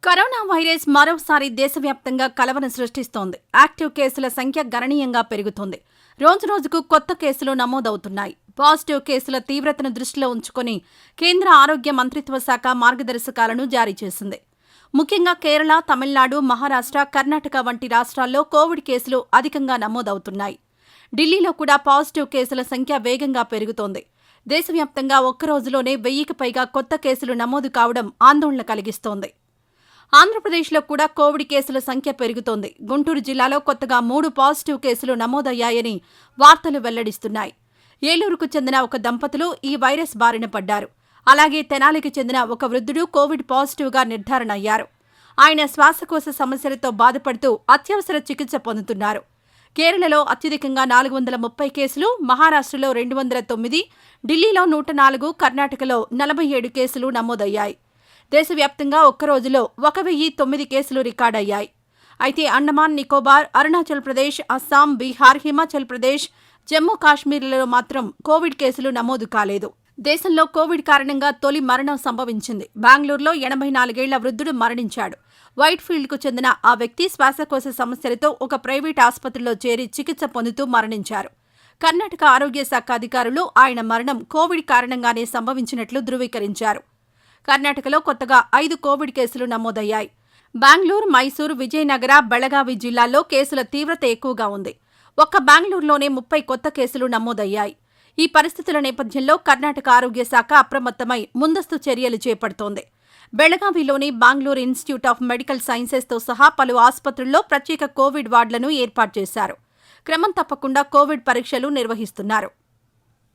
Corona virus మరోసారి దేశవ్యాప్తంగా కలవరం సృష్టిస్తోంది. యాక్టివ్ కేసుల సంఖ్య గణనీయంగా పెరుగుతోంది. రోజురోజుకు కొత్త కేసులు నమోదవుతున్నాయి. పాజిటివ్ కేసుల తీవ్రతను దృష్టిలో ఉంచుకుని కేంద్ర ఆరోగ్య మంత్రిత్వ శాఖ మార్గదర్శకాలను జారీ చేసింది. ముఖ్యంగా కేరళ, తమిళనాడు, మహారాష్ట్ర, కర్ణాటక వంటి రాష్ట్రాల్లో కోవిడ్ కేసులు అధికంగా నమోదవుతున్నాయి. ఢిల్లీలో కూడా పాజిటివ్ కేసుల సంఖ్య వేగంగా పెరుగుతోంది. దేశవ్యాప్తంగా ఒక్క రోజులోనే 1000కి పైగా కొత్త కేసులు నమోదు కావడం ఆందోళన కలిగిస్తోంది. ఆంధ్రప్రదేశ్లో కూడా కోవిడ్ కేసుల సంఖ్య పెరుగుతోంది. గుంటూరు జిల్లాలో కొత్తగా 3 పాజిటివ్ కేసులు నమోదయ్యాయని వార్తలు వెల్లడిస్తున్నాయి. ఏలూరుకు చెందిన ఒక దంపతులు ఈ వైరస్ బారిన పడ్డారు. అలాగే తెనాలికి చెందిన ఒక వృద్ధుడు కోవిడ్ పాజిటివ్గా నిర్ధారణ అయ్యారు. ఆయన శ్వాసకోశ సమస్యలతో బాధపడుతూ అత్యవసర చికిత్స పొందుతున్నారు. కేరళలో అత్యధికంగా 430 కేసులు, మహారాష్ట్రలో 209, ఢిల్లీలో 104, కర్ణాటకలో 47 కేసులు నమోదయ్యాయి. దేశవ్యాప్తంగా ఒక్కరోజులో 1009 కేసులు రికార్డయ్యాయి. అయితే అండమాన్, నికోబార్, అరుణాచల్ ప్రదేశ్, అస్సాం, బీహార్, హిమాచల్ ప్రదేశ్, జమ్మూ కాశ్మీర్లలో మాత్రం కోవిడ్ కేసులు నమోదు కాలేదు. దేశంలో కోవిడ్ కారణంగా తొలి మరణం సంభవించింది. బెంగళూరులో 84 ఏళ్ల వృద్ధుడు మరణించాడు. వైట్ఫీల్డ్కు చెందిన ఆ వ్యక్తి శ్వాసకోశ సమస్యలతో ఒక ప్రైవేట్ ఆసుపత్రిలో చేరి చికిత్స పొందుతూ మరణించారు. కర్ణాటక ఆరోగ్య శాఖ అధికారులు ఆయన మరణం కోవిడ్ కారణంగానే సంభవించినట్లు ధృవీకరించారు. కర్ణాటకలో కొత్తగా 5 కోవిడ్ కేసులు నమోదయ్యాయి. బెంగళూరు, మైసూరు, విజయనగర, బెళగావి జిల్లాల్లో కేసుల తీవ్రత ఎక్కువగా ఉంది. ఒక్క బెంగళూరులోనే 30 కొత్త కేసులు నమోదయ్యాయి. ఈ పరిస్థితుల నేపథ్యంలో కర్ణాటక ఆరోగ్య శాఖ అప్రమత్తమై ముందస్తు చర్యలు చేపడుతోంది. బెళగావిలోని బెంగళూరు ఇన్స్టిట్యూట్ ఆఫ్ మెడికల్ సైన్సెస్తో సహా పలు ఆసుపత్రుల్లో ప్రత్యేక కోవిడ్ వార్డులను ఏర్పాటు చేశారు. క్రమం తప్పకుండా కోవిడ్ పరీక్షలు నిర్వహిస్తున్నారు.